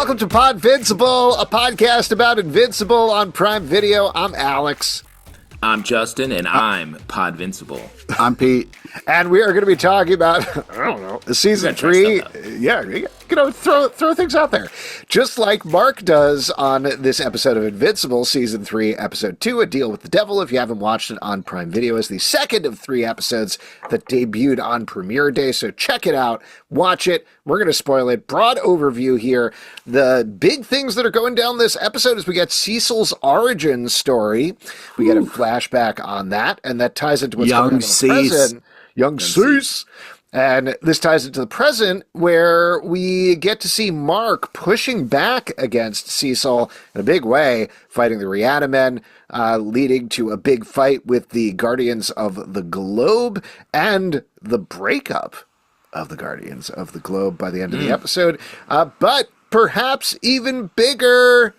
Welcome to Podvincible, a podcast about Invincible on Prime Video. I'm Alex. I'm Justin, and I'm Podvincible. I'm Pete. And we are going to be talking about, I don't know, season 3. Yeah, you know, throw things out there. Just like Mark does on this episode of Invincible, season 3, episode 2, A Deal with the Devil. If you haven't watched it on Prime Video, is the second of 3 episodes that debuted on premiere day. So check it out, watch it. We're going to spoil it. Broad overview here. The big things that are going down this episode is we get Cecil's origin story. We get a flashback on that, and that ties into what's going on in the present. Young Cecil. And this ties into the present, where we get to see Mark pushing back against Cecil in a big way, fighting the Rihanna men, leading to a big fight with the Guardians of the Globe, and the breakup of the Guardians of the Globe by the end of the episode. But perhaps even bigger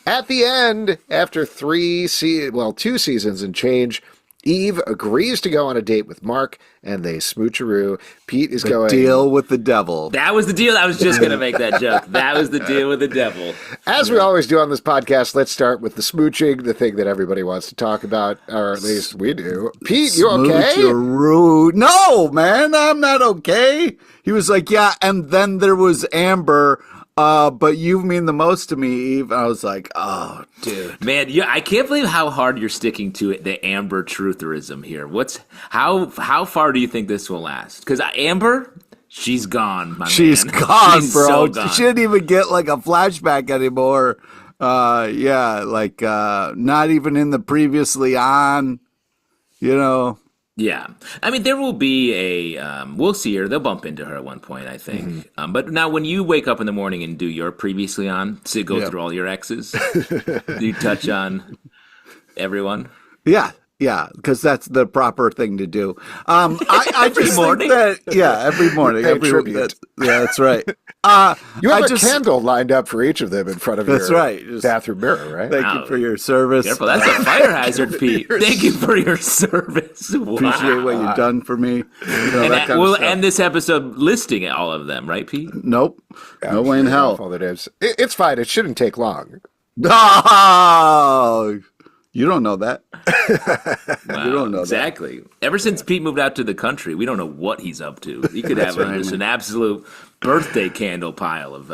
at the end, after 2 seasons and change, Eve agrees to go on a date with Mark, and they smoocheroo. Pete is going... Deal with the devil. That was the deal. I was just going to make that joke. That was the deal with the devil. As we always do on this podcast, let's start with the smooching, the thing that everybody wants to talk about, or at least we do. Pete, you okay? Smoocheroo. No, man, I'm not okay. He was like, yeah, and then there was Amber... but you mean the most to me, Eve. I was like, oh, dude. Man, I can't believe how hard you're sticking to it, the Amber trutherism here. How far do you think this will last? Because Amber, she's gone, my she's man. Gone, she's bro. So gone. She didn't even get like a flashback anymore. Not even in the previously on, you know. Yeah. I mean, there will be we'll see her. They'll bump into her at one point, I think. But now when you wake up in the morning and do your previously on, to go through all your exes, do you touch on everyone? Yeah, because that's the proper thing to do. I Every just morning? think that, every morning. Pay tribute. That's right. You have a candle lined up for each of them in front of your bathroom mirror, right? Thank you for your service. Careful, that's a fire hazard, Pete. Thank you for your service. Wow. Appreciate what you've done for me. We'll end this episode listing all of them, right, Pete? Nope. No way in hell. All that is. It's fine. It shouldn't take long. Oh, you don't know that. Wow, you don't know exactly. That. Ever since Pete moved out to the country, we don't know what he's up to. He could have just an absolute birthday candle pile of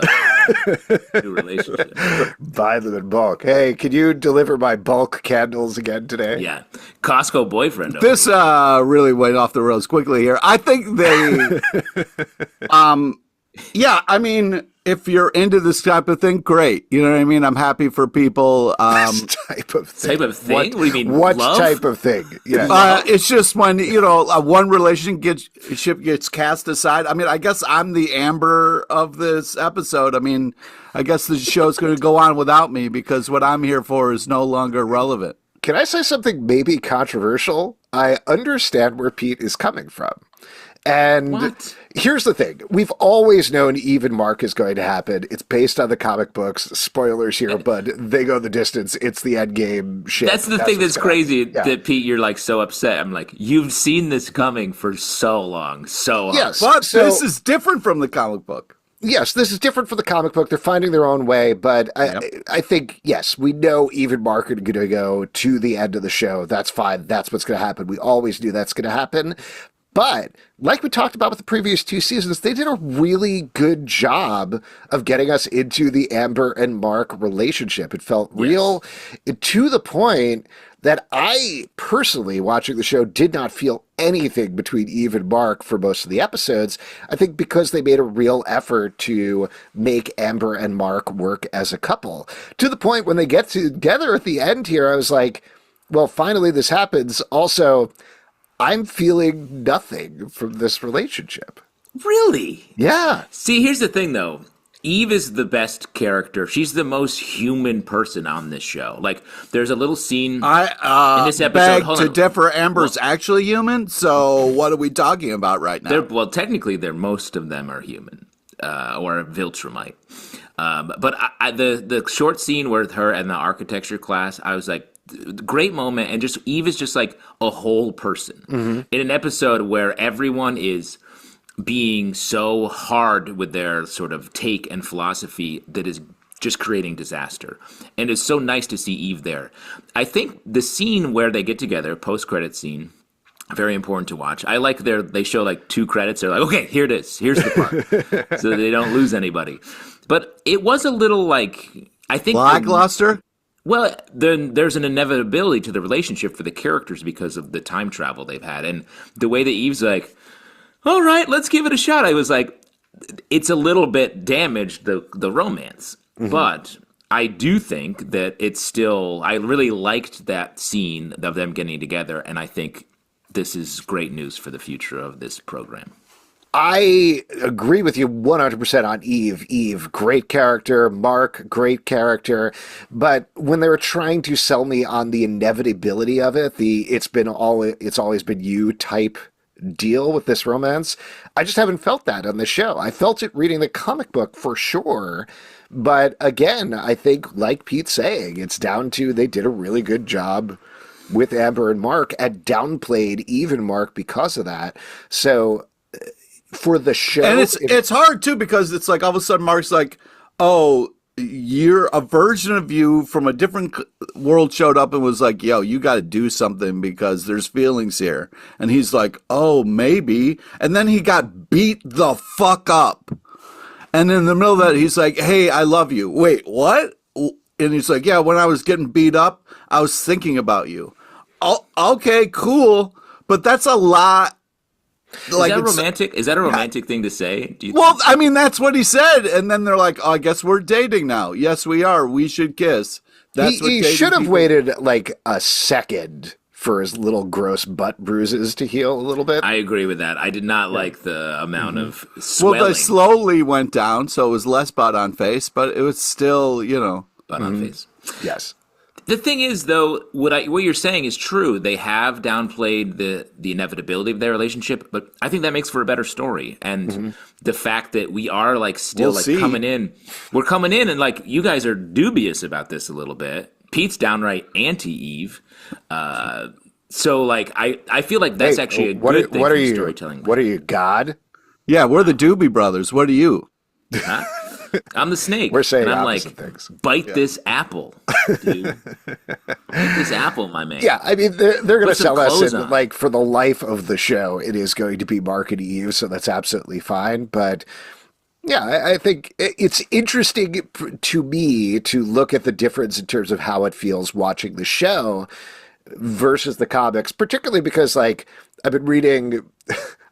new relationships. Buy them in bulk. Hey, can you deliver my bulk candles again today? Yeah. Costco boyfriend. This really went off the rails quickly here. I think they... yeah, I mean... If you're into this type of thing, great. You know what I mean? I'm happy for people. Type of thing. Type of thing? What do you mean? What love? Type of thing? Yeah. It's just when, one relationship gets cast aside. I mean, I guess I'm the Amber of this episode. I mean, I guess the show's going to go on without me because what I'm here for is no longer relevant. Can I say something maybe controversial? I understand where Pete is coming from. And here's the thing. We've always known Eve and Mark is going to happen. It's based on the comic books. Spoilers here, but they go the distance. It's the end game shit. That's the thing that's crazy that, Pete, you're like so upset. I'm like, you've seen this coming for so long, so long. Yes, but this is different from the comic book. Yes, this is different from the comic book. They're finding their own way, but I think, yes, we know Eve and Mark are going to go to the end of the show. That's fine. That's what's going to happen. We always knew that's going to happen. But like we talked about with the previous 2 seasons, they did a really good job of getting us into the Amber and Mark relationship. It felt real to the point that I personally, watching the show, did not feel anything between Eve and Mark for most of the episodes. I think because they made a real effort to make Amber and Mark work as a couple. To the point when they get together at the end here, I was like, well, finally this happens. Also, I'm feeling nothing from this relationship. Really? Yeah. See, here's the thing, though. Eve is the best character. She's the most human person on this show. Like, there's a little scene in this episode. Beg to differ. Amber's actually human. So what are we talking about right now? Technically, most of them are human, or Viltrumite. But the short scene with her and the architecture class, I was like, great moment, and just Eve is just like a whole person in an episode where everyone is being so hard with their sort of take and philosophy that is just creating disaster. And it's so nice to see Eve there. I think the scene where they get together, post-credit scene, very important to watch. I like they show like 2 credits. They're like, okay, here it is. Here's the part. So they don't lose anybody. But it was a little like, I think... Lackluster? Well, then there's an inevitability to the relationship for the characters because of the time travel they've had. And the way that Eve's like, all right, let's give it a shot. I was like, it's a little bit damaged, the romance. Mm-hmm. But I do think that it's still... I really liked that scene of them getting together, and I think this is great news for the future of this program. I agree with you 100% on Eve. Eve, great character. Mark, great character. But when they were trying to sell me on the inevitability of it, it's always been you type deal with this romance, I just haven't felt that on the show. I felt it reading the comic book for sure. But again, I think, like Pete's saying, it's down to they did a really good job with Amber and Mark and downplayed Eve and Mark because of that. So for the show... And it's hard, too, because it's like all of a sudden Mark's like, oh, a version of you from a different world showed up and was like, yo, you got to do something because there's feelings here. And he's like, oh, maybe. And then he got beat the fuck up. And in the middle of that, he's like, hey, I love you. Wait, what? And he's like, yeah, when I was getting beat up, I was thinking about you. Oh, okay, cool. But that's a lot. Like, is that romantic? Is that a romantic thing to say? Well, I mean, that's what he said. And then they're like, oh, I guess we're dating now. Yes, we are. We should kiss. That's he should have waited like a second for his little gross butt bruises to heal a little bit. I agree with that. I did not like the amount of swelling. Well, they slowly went down, so it was less butt on face, but it was still, butt on face. Yes. The thing is, though, what you're saying is true. They have downplayed the inevitability of their relationship, but I think that makes for a better story. And the fact that we are like still coming in, we're coming in, and like you guys are dubious about this a little bit. Pete's downright anti-Eve, so like I feel like that's actually a good thing for storytelling. What are you, God? Yeah, we're the Doobie Brothers. What are you? Huh? I'm the snake. We're saying and I'm opposite like, things. Bite this apple, dude. Bite this apple, my man. Yeah, I mean, they're going to sell us in, on. like, for the life of the show, it is going to be Mark and Eve, so that's absolutely fine. But, yeah, I think it's interesting to me to look at the difference in terms of how it feels watching the show versus the comics, particularly because, like, I've been reading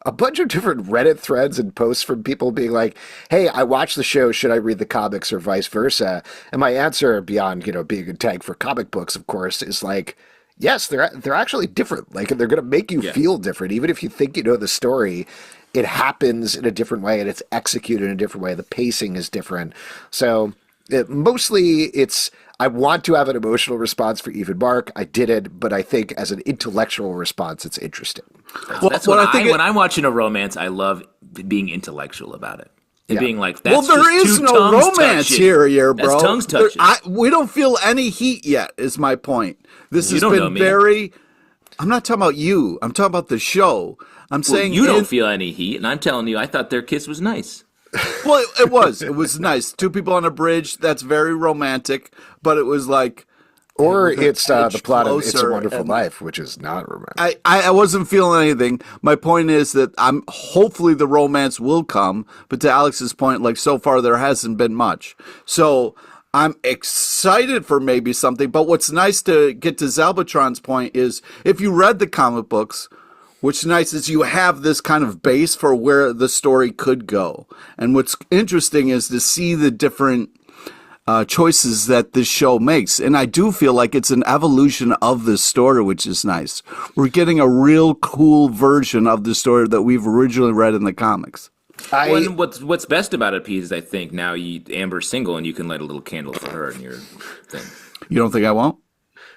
a bunch of different Reddit threads and posts from people being like, hey, I watched the show, should I read the comics or vice versa? And my answer, beyond, being a tag for comic books, of course, is like, yes, they're actually different. Like, they're going to make you feel different. Even if you think you know the story, it happens in a different way and it's executed in a different way. The pacing is different. So mostly I want to have an emotional response for Eve and Mark. I didn't, but I think as an intellectual response, it's interesting. Well, that's what when I'm watching a romance, I love being intellectual about it. And being like, that's there is no romance here, bro. That's tongues touching. We don't feel any heat yet, is my point. This has been I'm not talking about you. I'm talking about the show. I'm saying you don't feel any heat, and I'm telling you, I thought their kiss was nice. Well, it was nice. 2 people on a bridge. That's very romantic. But it was like, or it's the plot of It's a Wonderful Life, which is not romantic. I wasn't feeling anything. My point is that hopefully the romance will come. But to Alex's point, like so far there hasn't been much. So I'm excited for maybe something. But what's nice to get to Zalbatron's point is if you read the comic books, what's nice is you have this kind of base for where the story could go. And what's interesting is to see the different choices that this show makes. And I do feel like it's an evolution of the story, which is nice. We're getting a real cool version of the story that we've originally read in the comics. What's best about it, Pete, is I think now Amber's single and you can light a little candle for her in your thing. You don't think I won't?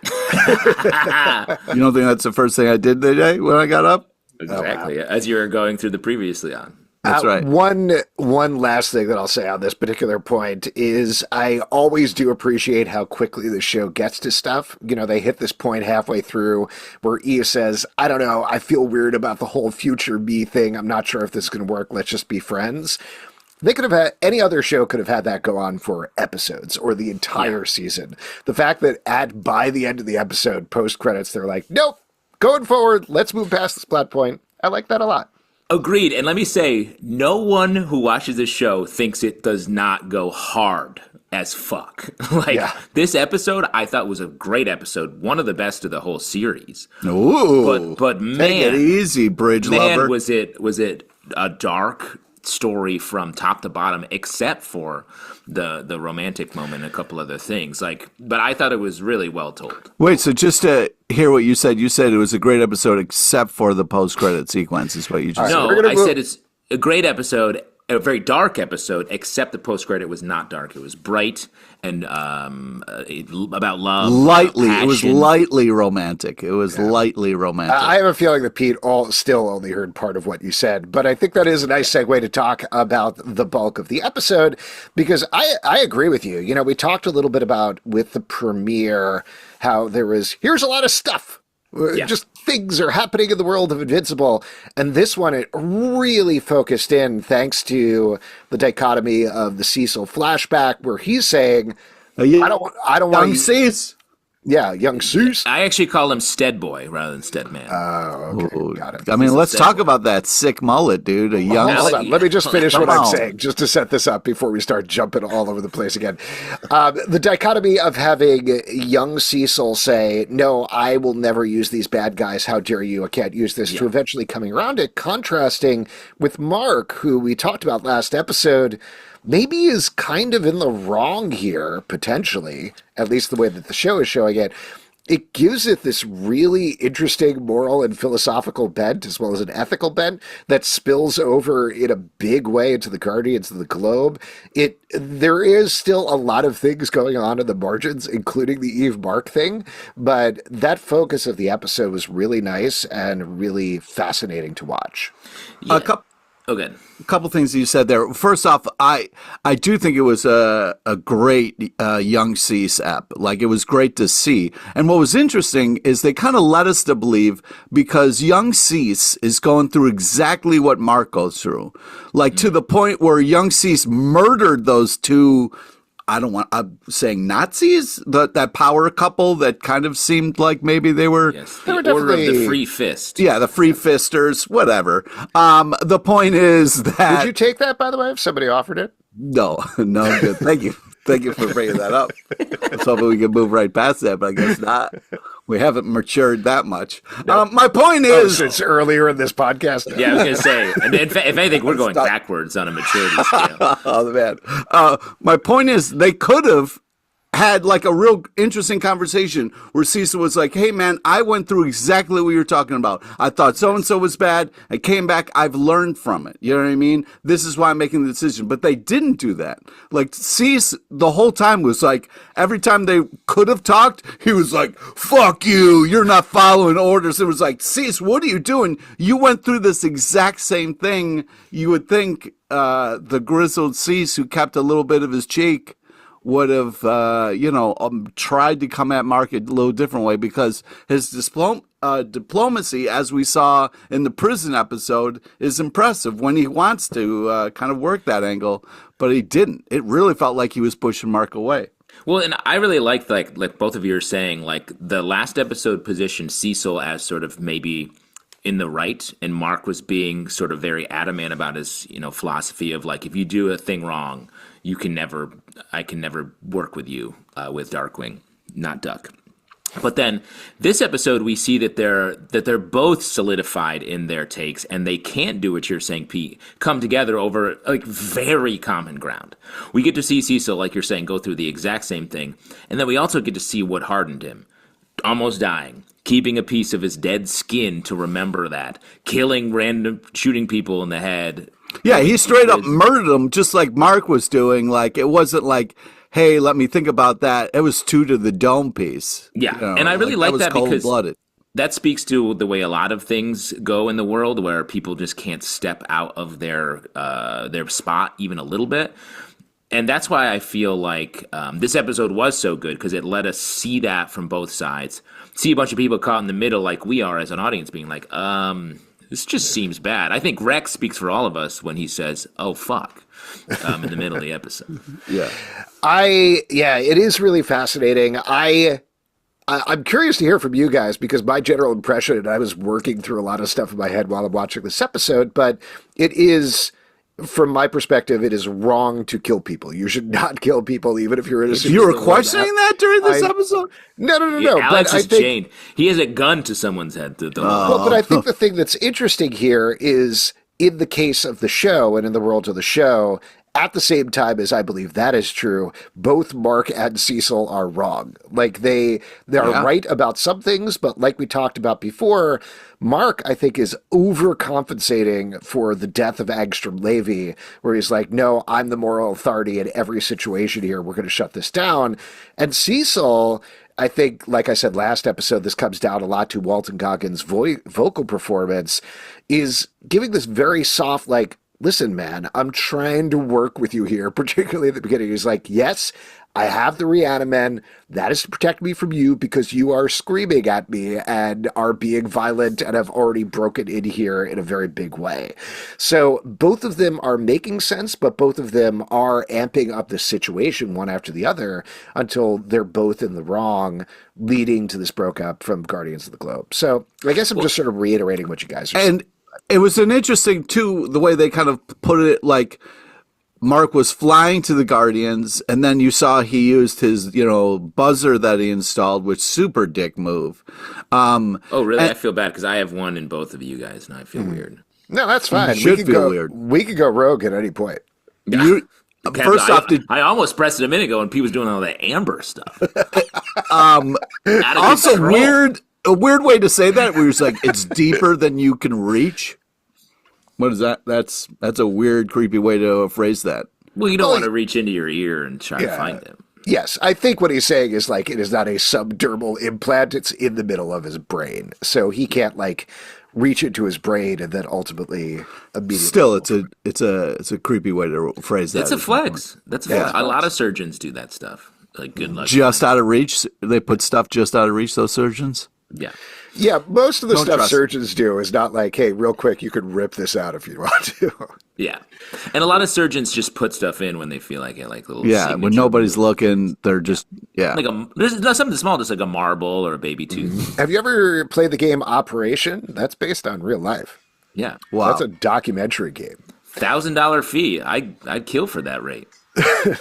You don't think that's the first thing I did today when I got up? Exactly. Oh, wow. As you were going through the previously on. That's right. One last thing that I'll say on this particular point is I always do appreciate how quickly the show gets to stuff. They hit this point halfway through where Eve says, I don't know, I feel weird about the whole future me thing. I'm not sure if this is going to work. Let's just be friends. They could have had any other show could have had that go on for episodes or the entire season. The fact that by the end of the episode, post credits, they're like, nope, going forward, let's move past this plot point. I like that a lot. Agreed. And let me say, no one who watches this show thinks it does not go hard as fuck. This episode, I thought was a great episode, one of the best of the whole series. Ooh, but man, take it easy, bridge lover. Was it a dark story from top to bottom, except for the romantic moment and a couple other things. But I thought it was really well told. Wait, so just to hear what you said it was a great episode except for the post-credit sequence is what you just said. No, I said it's a great episode, a very dark episode, except the post-credit was not dark. It was bright and about love. It was lightly romantic. I have a feeling that Pete still only heard part of what you said, but I think that is a nice segue to talk about the bulk of the episode, because I agree with you. You know, we talked a little bit about with the premiere how here's a lot of stuff. Just things are happening in the world of Invincible. And this one, it really focused in thanks to the dichotomy of the Cecil flashback where he's saying, I don't want Cecil. Yeah, young Zeus. I actually call him Stead Boy rather than Stead Man. Oh, okay. Ooh, got it. I mean, let's talk about that sick mullet, dude. Hold on. Let me just finish what I'm saying, just to set this up before we start jumping all over the place again. The dichotomy of having young Cecil say, no, I will never use these bad guys. How dare you? I can't use this, to eventually coming around it, contrasting with Mark, who we talked about last episode, maybe is kind of in the wrong here, potentially, at least the way that the show is showing it. It gives it this really interesting moral and philosophical bent, as well as an ethical bent, that spills over in a big way into the Guardians of the Globe. There is still a lot of things going on in the margins, including the Eve Mark thing, but that focus of the episode was really nice and really fascinating to watch. Yeah. Okay. A couple things you said there. First off, I do think it was a great young Cease ep. Like, it was great to see. And what was interesting is they kind of led us to believe, because young Cease is going through exactly what Mark goes through. Like, to the point where young Cease murdered those two, I'm saying Nazis, that power couple that kind of seemed like maybe they were. Yes, the order of the Free Fist. Yeah, the Free Fisters, whatever. The point is that. Would you take that, by the way, if somebody offered it? No, good. Thank you. Thank you for bringing that up. I was hoping we could move right past that, but I guess not. We haven't matured that much. No. My point is... it's earlier in this podcast. Yeah, I was going to say, and if anything, we're going backwards on a maturity scale. Oh, man. My point is, they could have had like a real interesting conversation where Cecil was like, hey man, I went through exactly what you're talking about. I thought so-and-so was bad. I came back. I've learned from it. You know what I mean? This is why I'm making the decision. But they didn't do that. Like, Cecil the whole time was like, every time they could have talked, he was like, fuck you. You're not following orders. It was like, Cecil, what are you doing? You went through this exact same thing. You would think the grizzled Cecil who kept a little bit of his cheek would have, tried to come at Mark a little different way, because his diplomacy, as we saw in the prison episode, is impressive when he wants to kind of work that angle, but he didn't. It really felt like he was pushing Mark away. Well, and I really liked, like both of you are saying, like the last episode positioned Cecil as sort of maybe in the right, and Mark was being sort of very adamant about his, philosophy of like, if you do a thing wrong, I can never work with you, with Darkwing, not Duck. But then this episode, we see that they're both solidified in their takes, and they can't do what you're saying, Pete, come together over like very common ground. We get to see Cecil, like you're saying, go through the exact same thing, and then we also get to see what hardened him. Almost dying, keeping a piece of his dead skin to remember that, shooting people in the head. Yeah, he straight up murdered them, just like Mark was doing. Like, it wasn't like, hey, let me think about that. It was two to the dome piece. Yeah, and I really like that because cold-blooded. That speaks to the way a lot of things go in the world, where people just can't step out of their spot even a little bit. And that's why I feel like this episode was so good, because it let us see that from both sides. See a bunch of people caught in the middle like we are as an audience being like, This just seems bad. I think Rex speaks for all of us when he says, "Oh fuck," in the middle of the episode. Yeah. It is really fascinating. I'm curious to hear from you guys because my general impression, and I was working through a lot of stuff in my head while I'm watching this episode, but it is, from my perspective, it is wrong to kill people. You should not kill people, even if you're innocent. You were questioning that during this episode? No. Alex but is chained. He has a gun to someone's head. Well, but I think the thing that's interesting here is, in the case of the show and in the world of the show, at the same time as I believe that is true, both Mark and Cecil are wrong. Like they are right about some things, but like we talked about before, Mark, I think, is overcompensating for the death of Angstrom Levy, where he's like, no, I'm the moral authority in every situation here. We're going to shut this down. And Cecil, I think, like I said last episode, this comes down a lot to Walton Goggins' vocal performance, is giving this very soft, like, listen, man, I'm trying to work with you here, particularly at the beginning. He's like, yes, I have the Reanimen. That is to protect me from you because you are screaming at me and are being violent and have already broken in here in a very big way. So both of them are making sense, but both of them are amping up the situation one after the other until they're both in the wrong, leading to this broke up from Guardians of the Globe. So I guess I'm just sort of reiterating what you guys are saying. It was an interesting, too, the way they kind of put it, like Mark was flying to the Guardians, and then you saw he used his, buzzer that he installed, which super dick move. Oh, really? I feel bad because I have one in both of you guys, and I feel weird. No, that's fine. You should feel weird. We could go rogue at any point. I almost pressed it a minute ago, and Pete was doing all that Amber stuff. Also, a weird way to say that, where it's like, it's deeper than you can reach. What is that? That's a weird, creepy way to phrase that. Well, you don't want to reach into your ear and try to find him. Yes, I think what he's saying is, like, it is not a subdermal implant. It's in the middle of his brain. So he can't, like, reach into his brain and then ultimately immediately. Still, it's a creepy way to phrase that. It's a flex. That's a flex. A lot of surgeons do that stuff. Like, good luck. Just out of reach? They put stuff just out of reach, those surgeons? Yeah. Yeah, most of the stuff surgeons do is not like, hey, real quick, you could rip this out if you want to. Yeah. And a lot of surgeons just put stuff in when they feel like it, like little when nobody's looking, they're just, Like there's something small, just like a marble or a baby tooth. Have you ever played the game Operation? That's based on real life. Yeah. Wow. That's a documentary game. $1,000 fee. I'd kill for that rate.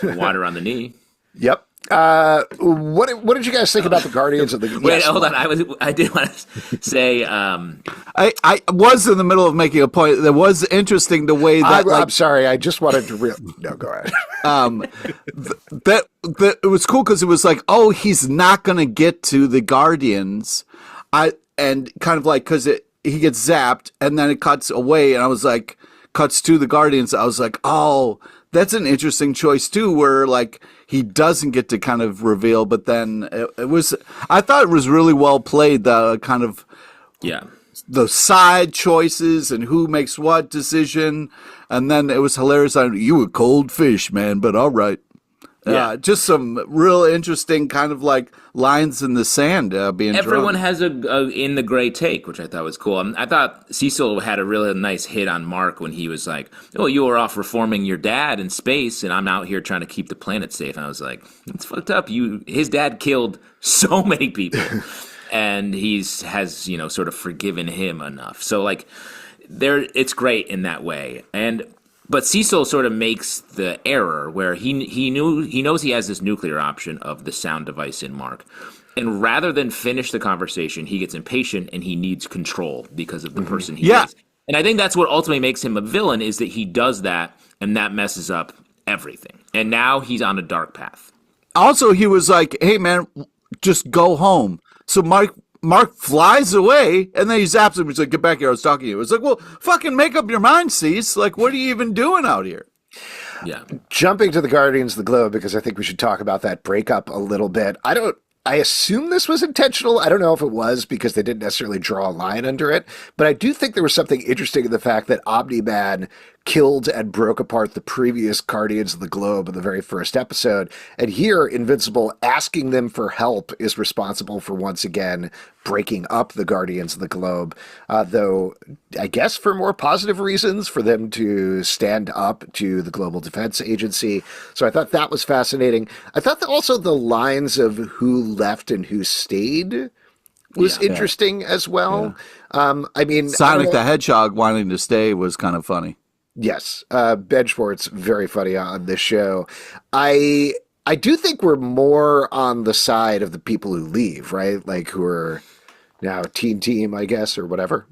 Water on the knee. Yep. What did you guys think about the Guardians of the? Wait, hold on. I did want to say. I was in the middle of making a point. That was interesting the way that. I'm sorry. I just wanted to. No, go ahead. That it was cool because it was like, oh, he's not going to get to the Guardians. And kind of like because he gets zapped and then it cuts away, and I was like, cuts to the Guardians. I was like, oh. That's an interesting choice too, where like he doesn't get to kind of reveal, but then it was. I thought it was really well played. The kind of the side choices and who makes what decision, and then it was hilarious. You a cold fish, man, but all right. Just some real interesting kind of like lines in the sand being Everyone drawn. has a in the gray take, which I thought was cool. I thought Cecil had a really nice hit on Mark when he was like, oh, you were off reforming your dad in space, and I'm out here trying to keep the planet safe. And I was like, it's fucked up. His dad killed so many people, and has sort of forgiven him enough. So like, it's great in that way. But Cecil sort of makes the error where he knows he has this nuclear option of the sound device in Mark. And rather than finish the conversation, he gets impatient and he needs control because of the person he is. And I think that's what ultimately makes him a villain, is that he does that, and that messes up everything. And now he's on a dark path. Also, he was like, hey, man, just go home. So Mark flies away, and then he zaps him. He's like, get back here, I was talking to you. It's like, well, fucking make up your mind, Cease. Like, what are you even doing out here? Yeah. Jumping to the Guardians of the Globe, because I think we should talk about that breakup a little bit. I assume this was intentional. I don't know if it was because they didn't necessarily draw a line under it, but I do think there was something interesting in the fact that Omni-Man killed and broke apart the previous Guardians of the Globe in the very first episode. And here, Invincible asking them for help is responsible for once again breaking up the Guardians of the Globe, though I guess for more positive reasons, for them to stand up to the Global Defense Agency. So I thought that was fascinating. I thought that also the lines of who left and who stayed was interesting as well. I mean, Sonic the Hedgehog wanting to stay was kind of funny. Yes, Ben Schwartz, very funny on this show. I do think we're more on the side of the people who leave, right? Like who are now Teen Team, I guess, or whatever.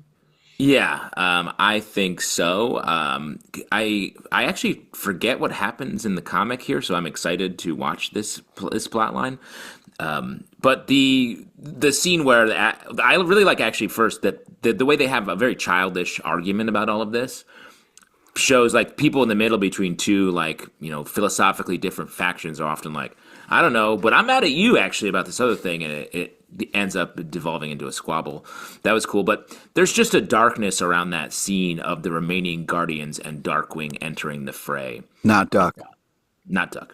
Yeah, I think so. I actually forget what happens in the comic here, so I'm excited to watch this plot line. But the scene where I really like actually first that the way they have a very childish argument about all of this shows like people in the middle between two like, you know, philosophically different factions are often like, I don't know, but I'm mad at you actually about this other thing, and it ends up devolving into a squabble. That was cool, but there's just a darkness around that scene of the remaining Guardians and Darkwing entering the fray. Not Duck. Not Duck.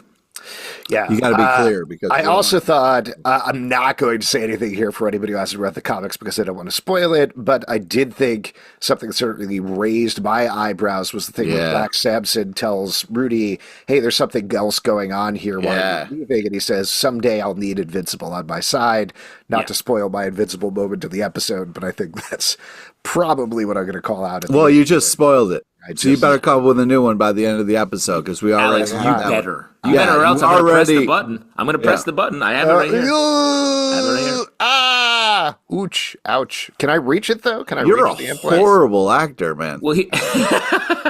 Yeah, you got to be clear because I also thought I'm not going to say anything here for anybody who hasn't read the comics because I don't want to spoil it. But I did think something that certainly raised my eyebrows was the thing where Black Samson tells Rudy, "Hey, there's something else going on here while you're leaving," and he says, "Someday I'll need Invincible on my side." Not to spoil my Invincible moment of the episode, but I think that's probably what I'm going to call out. Well, you just spoiled it. So you better come up with a new one by the end of the episode because we already Alex, you better. You better, or else I'm going to press the button. I'm going to press the button. I have it right here. I have it right here. Ah! Ouch. Ouch. Can I reach it, though? Can I You're reach the a horrible actor, man. Well,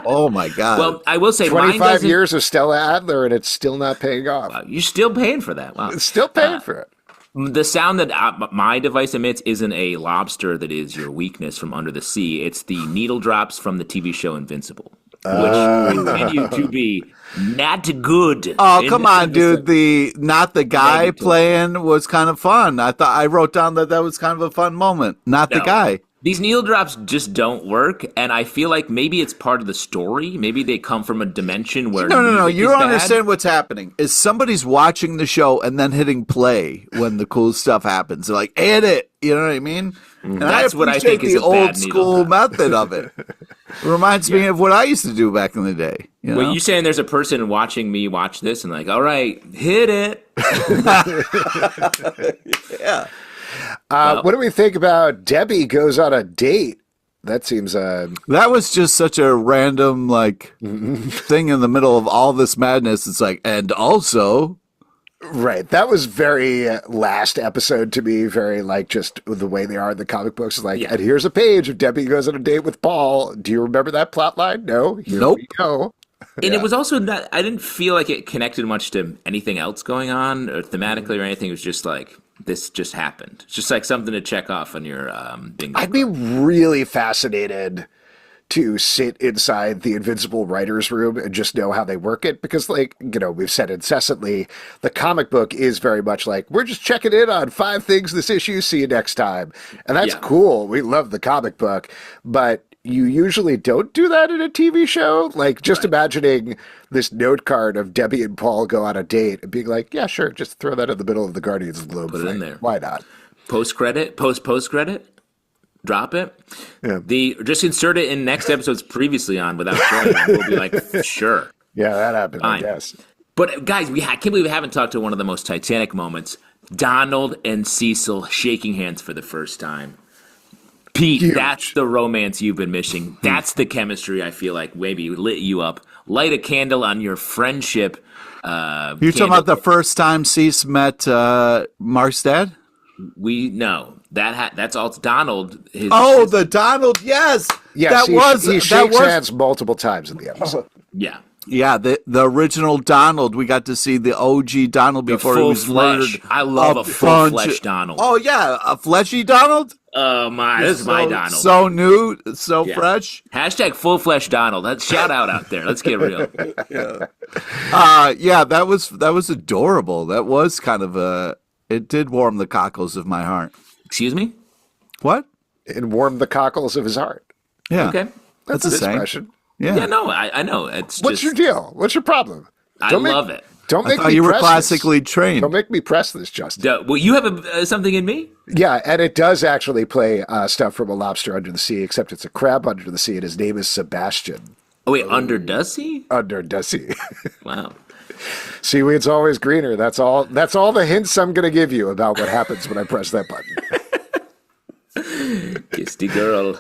oh, my God. Well, I will say 25 years of Stella Adler, and it's still not paying off. Wow, you're still paying for that. Wow. It's still paying for it. The sound that my device emits isn't a lobster that is your weakness from under the sea. It's the needle drops from the TV show Invincible, which continue to be not good. Oh, come on, dude. Not the guy playing was kind of fun. I wrote down that was kind of a fun moment. Not the guy. These needle drops just don't work, and I feel like maybe it's part of the story. Maybe they come from a dimension where no. You don't understand what's happening. Is somebody's watching the show and then hitting play when the cool stuff happens? They're like, edit. You know what I mean? And that's what I think is the a bad old school method of it. It reminds me of what I used to do back in the day. You know? Well, you saying there's a person watching me watch this and like, all right, hit it. Yeah. What do we think about Debbie goes on a date? That seems that was just such a random thing in the middle of all this madness. It's like, and also, right. That was very last episode to me. Very like just the way they are in the comic books. Like, and here's a page of Debbie goes on a date with Paul. Do you remember that plot line? No. Nope. We go. And it was also not. I didn't feel like it connected much to anything else going on or thematically or anything. It was just like, this just happened. It's just like something to check off on your bingo. I'd be really fascinated to sit inside the Invincible writer's room and just know how they work it. Because, like, you know, we've said incessantly, the comic book is very much like, we're just checking in on 5 things this issue. See you next time. And that's cool. We love the comic book. But you usually don't do that in a TV show. Like, just imagining this note card of Debbie and Paul go on a date and being like, yeah, sure, just throw that in the middle of the Guardians of the Globe. Put it in there. Why not? Post credit, post credit, drop it. Yeah. Just insert it in next episodes previously on without showing it. We'll be like, sure. Yeah, that happened, Fine. I guess. But guys, I can't believe we haven't talked to one of the most Titanic moments. Donald and Cecil shaking hands for the first time. Pete, Huge. That's the romance you've been missing. That's the chemistry I feel like maybe lit you up. Light a candle on your friendship. You're talking about the first time Cease met Mark's dad? We know that's all. It's Donald. The Donald, yes. Yes, he shakes hands multiple times in the episode. Yeah. Yeah, the original Donald. We got to see the OG Donald before he was murdered. I love a full-fledged Donald. Oh, yeah, a fleshy Donald? Oh, this is my Donald. So new, so fresh. Hashtag full-fledged Donald. That's shout out there. Let's get real. That was adorable. That was kind of it did warm the cockles of my heart. Excuse me? What? It warmed the cockles of his heart. Yeah. Okay. That's the same. Expression. Yeah, no, I know. It's What's just, your deal? What's your problem? I love it. Don't I make thought me you were press classically this. trained. Don't make me press this, Justin. Well, you have something in me? Yeah, and it does actually play stuff from A Lobster Under the Sea, except it's a crab under the sea, and his name is Sebastian. Oh, wait, under does he? Under the sea. Wow. Seaweed's always greener. That's all the hints I'm going to give you about what happens when I press that button. Kiss the girl.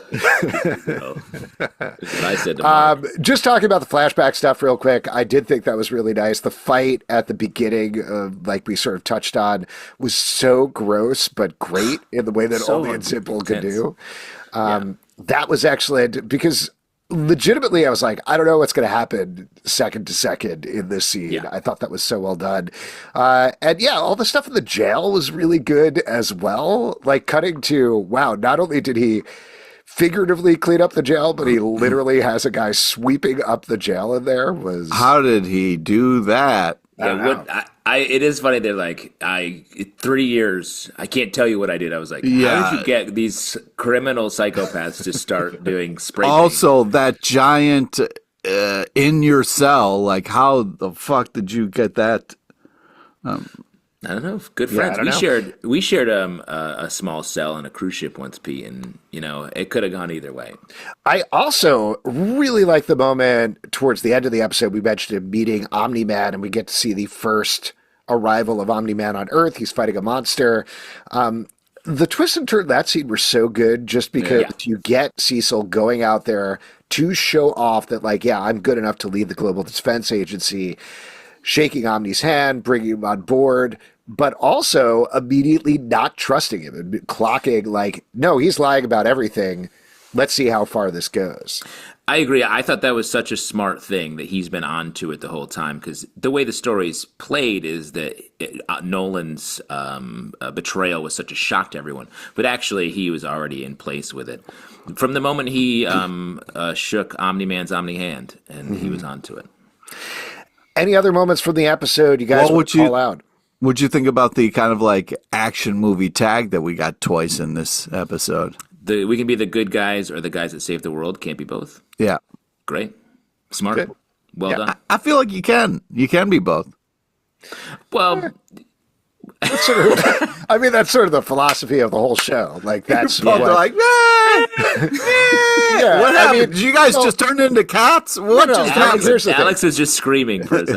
That's what I said to Mark. Just talking about the flashback stuff real quick, I did think that was really nice. The fight at the beginning, like we sort of touched on, was so gross but great in the way that So only Invincible could intense. do. That was excellent because legitimately I was like, I don't know what's going to happen second to second in this scene. Yeah. I thought that was so well done. And yeah, all the stuff in the jail was really good as well. Like cutting to, wow, not only did he figuratively clean up the jail, but he literally has a guy sweeping up the jail in there. How did he do that? It is funny. They're like, 3 years. I can't tell you what I did. I was like, Yeah. how did you get these criminal psychopaths to start doing spray paint? Also, that giant in your cell, like how the fuck did you get that? I don't know. Good Yeah, friends. I don't know. We shared a small cell on a cruise ship once, Pete, and it could have gone either way. I also really like the moment towards the end of the episode. We mentioned him meeting Omni-Man, and we get to see the first arrival of Omni-Man on Earth. He's fighting a monster. The twist and turn of that scene were so good just because you get Cecil going out there to show off that, like, yeah, I'm good enough to lead the Global Defense Agency, shaking Omni's hand, bringing him on board, but also immediately not trusting him and clocking, like, no, he's lying about everything. Let's see how far this goes. I agree. I thought that was such a smart thing that he's been onto it the whole time, because the way the story's played is that Nolan's betrayal was such a shock to everyone, but actually he was already in place with it. From the moment he shook Omni-Man's Omni hand, and he was onto it. Any other moments from the episode you guys want to call out? What'd you think about the kind of like action movie tag that we got twice in this episode? We can be the good guys or the guys that save the world. Can't be both. Yeah. Great. Smart. Good. Well done. I feel like you can. You can be both. Well, That's sort of the philosophy of the whole show. Like, that's Both what, are like, yeah, what happened? Did you guys just turn into cats? What no, just Alex, happened? here's the thing. Alex is just screaming for us.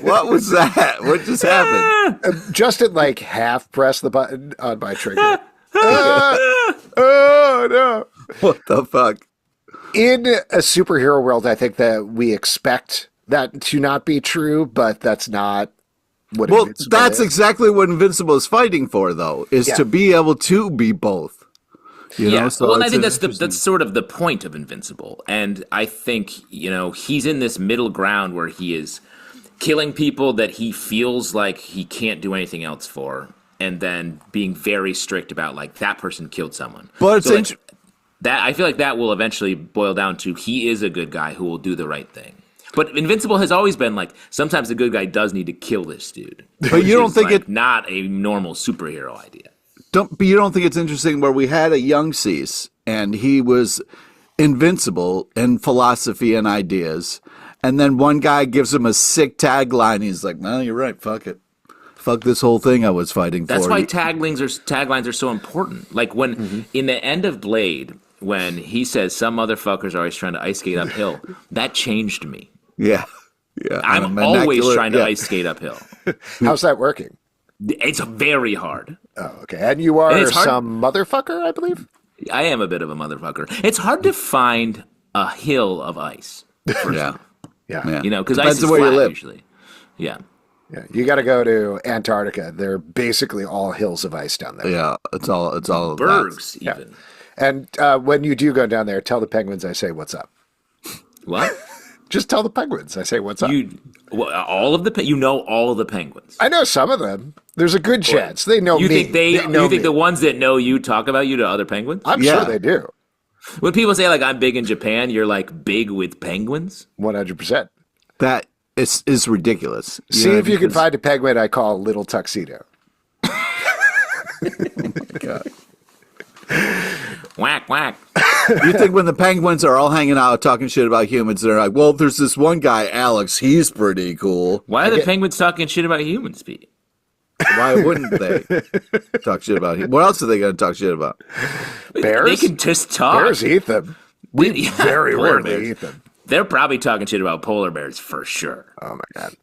What was that? What just happened? Justin, like, half pressed the button on my trigger. Oh, no. What the fuck? In a superhero world, I think that we expect that to not be true, but that's not what Well, Invincible that's is. exactly what Invincible is fighting for, though, is Yeah. to be able to be both. You know, so well, and I it's think an that's sort of the point of Invincible. And I think, he's in this middle ground where he is killing people that he feels like he can't do anything else for, and then being very strict about, like, that person killed someone. But it's So, like, that I feel like that will eventually boil down to he is a good guy who will do the right thing. But Invincible has always been like, sometimes the good guy does need to kill this dude. But you don't think like it- not a normal superhero idea. But you don't think it's interesting where we had a young Cease and he was invincible in philosophy and ideas, and then one guy gives him a sick tagline. He's like, "No, you're right. Fuck it. Fuck this whole thing I was fighting That's for." why taglines are so important. Like when in the end of Blade, when he says some motherfuckers are always trying to ice skate uphill, that changed me. Yeah. I'm always trying to ice skate uphill. How's that working? It's very hard. Oh, okay. And you are And it's hard- some motherfucker, I believe? I am a bit of a motherfucker. It's hard to find a hill of ice. Yeah. Yeah. Because Depends ice is on where you flat live. usually. Yeah. Yeah. You got to go to Antarctica. They're basically all hills of ice down there. Yeah. It's all Bergs, Yeah. even. And when you do go down there, tell the penguins I say what's up. What? Just tell the penguins I say what's up. All of the all of the penguins. I know some of them. There's a good chance they know You me. think they know you think me. the ones that know you talk about you to other penguins? I'm Yeah. sure they do. When people say like I'm big in Japan, you're like big with penguins? 100%. That is ridiculous. See if you can find a penguin I call Little Tuxedo. God. Whack whack. You think when the Penguins are all hanging out talking shit about humans, they're like, well, there's this one guy, Alex, he's pretty cool. Why are the Penguins talking shit about humans, Pete? Why wouldn't they talk shit about him? What else are they going to talk shit about? Bears? They can just talk. Bears eat them. We very rarely eat them. They're probably talking shit about polar bears for sure. Oh, my God.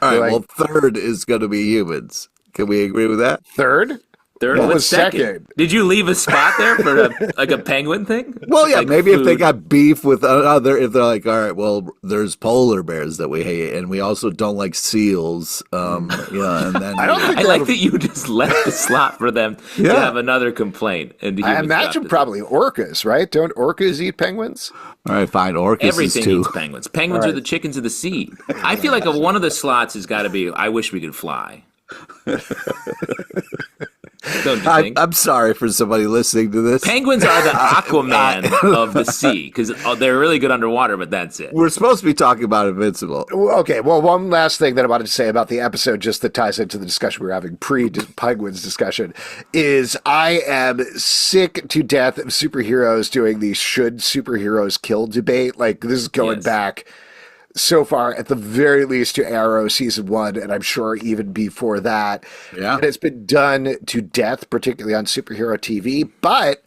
All right, Like- well, third is going to be humans. Can we agree with that? Third? Third What was was second? Did you leave a spot there for a penguin thing? Well, yeah, Like maybe if they food? got beef with other, if they're like, all right, well, there's polar bears that we hate, and we also don't like seals. And then I don't think I they like have that you just left the slot for them to Yeah. have another complaint. And the I humans imagine got probably orcas, right? Don't orcas eat penguins? all right, fine, orcas everything is too. eats penguins. Penguins are the chickens of the sea. I feel like one of the slots has got to be. I wish we could fly. Don't you think? I'm sorry for somebody listening to this. Penguins are the Aquaman of the sea because they're really good underwater, but that's it. We're supposed to be talking about Invincible. Okay, well, one last thing that I wanted to say about the episode, just that ties into the discussion we were having pre-Penguins discussion, is I am sick to death of superheroes doing the should superheroes kill debate. Like, this is going Yes. back so far, at the very least, to Arrow season 1, and I'm sure even before that. Yeah. And it's been done to death, particularly on superhero TV, but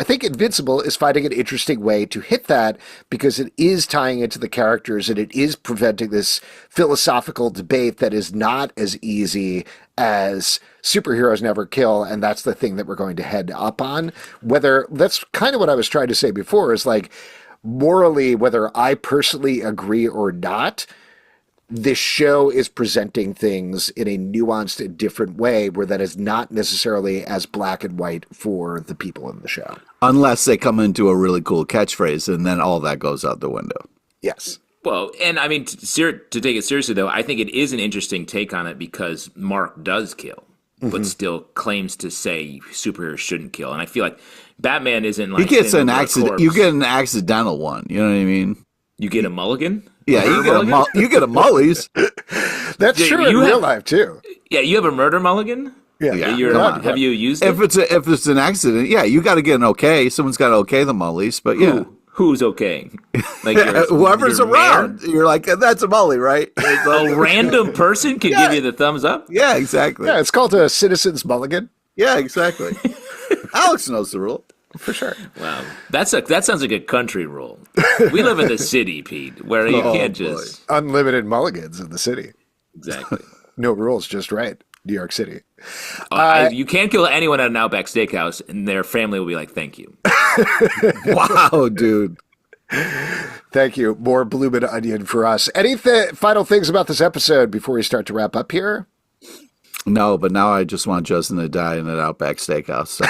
I think Invincible is finding an interesting way to hit that because it is tying into the characters and it is preventing this philosophical debate that is not as easy as superheroes never kill. And that's the thing that we're going to head up on. Whether that's kind of what I was trying to say before is like, morally, whether I personally agree or not, this show is presenting things in a nuanced and different way where that is not necessarily as black and white for the people in the show. Unless they come into a really cool catchphrase, and then all that goes out the window. Yes. Well, and I mean, to take it seriously, though, I think it is an interesting take on it because Mark does kill, but still claims to say superheroes shouldn't kill. And I feel like Batman isn't like He gets sitting an over a accident. corpse. You get an accidental one. You know what I mean? You get a mulligan? Yeah, Murder you get mulligan? you get a Mullies. That's Yeah, true in you real have- life, too. Yeah, you have a murder mulligan? Yeah. Yeah. Come on. Have you used it? If it's an accident, yeah, you got to get an okay. Someone's got to okay the Mullies, but yeah. Who's okaying? Like Whoever's your around, you're like, that's a Mully, right? It's like- A random person can give you the thumbs up? yeah, exactly. Yeah, it's called a citizen's mulligan. Yeah, exactly. Alex knows the rule. For sure. Wow. That sounds like a country rule. We live in the city, Pete, where you can't just... Unlimited mulligans in the city. Exactly. No rules, just right. New York City. You can't kill anyone at an Outback Steakhouse, and their family will be like, thank you. Wow, dude. Thank you. More bloomin' onion for us. Any final things about this episode before we start to wrap up here? No, but now I just want Justin to die in an Outback Steakhouse. So.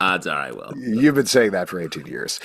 Odds are I will. You've been saying that for 18 years.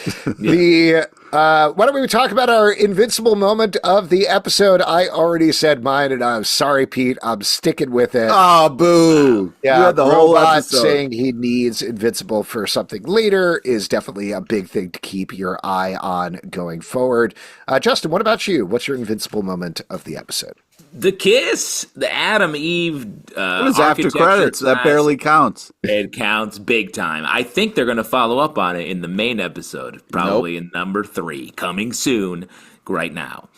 Why don't we talk about our invincible moment of the episode? I already said mine, and I'm sorry, Pete. I'm sticking with it. Oh, boo. Yeah, You had the whole Robot episode. saying he needs Invincible for something later is definitely a big thing to keep your eye on going forward. Justin, what about you? What's your Invincible moment of the episode? The kiss, the Adam Eve. It was after architecture credits. That class, barely counts. It counts big time. I think they're going to follow up on it in the main episode, probably in number 3, coming soon. Right now,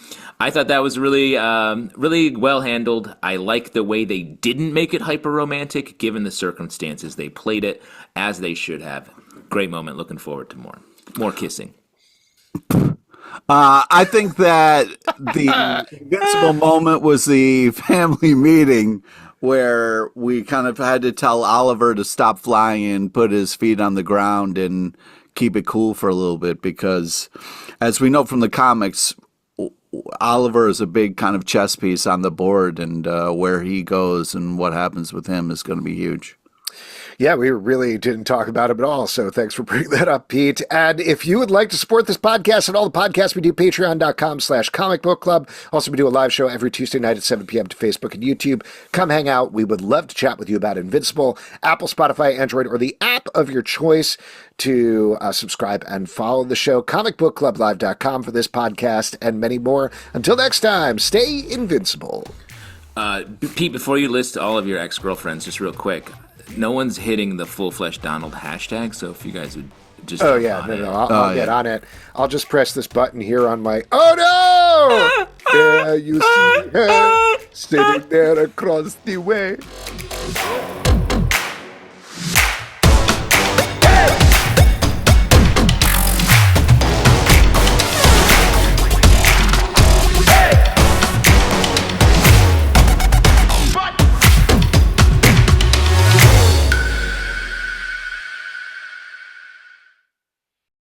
I thought that was really, really well handled. I like the way they didn't make it hyper romantic, given the circumstances. They played it as they should have. Great moment. Looking forward to more kissing. I think that the invincible moment was the family meeting where we kind of had to tell Oliver to stop flying and put his feet on the ground and keep it cool for a little bit because, as we know from the comics, Oliver is a big kind of chess piece on the board, and where he goes and what happens with him is going to be huge. Yeah, we really didn't talk about him at all, so thanks for bringing that up, Pete. And if you would like to support this podcast and all the podcasts we do, patreon.com/Comic Book Club. Also, we do a live show every Tuesday night at 7 p.m. to Facebook and YouTube. Come hang out. We would love to chat with you about Invincible, Apple, Spotify, Android, or the app of your choice to subscribe and follow the show. comicbookclublive.com for this podcast and many more. Until next time, stay invincible. Pete, before you list all of your ex-girlfriends, just real quick, no one's hitting the Full Flesh Donald hashtag. So if you guys would just Oh jump yeah, on no, it. no, I'll get on it. I'll just press this button here on my. Oh no! There you see her sitting there across the way.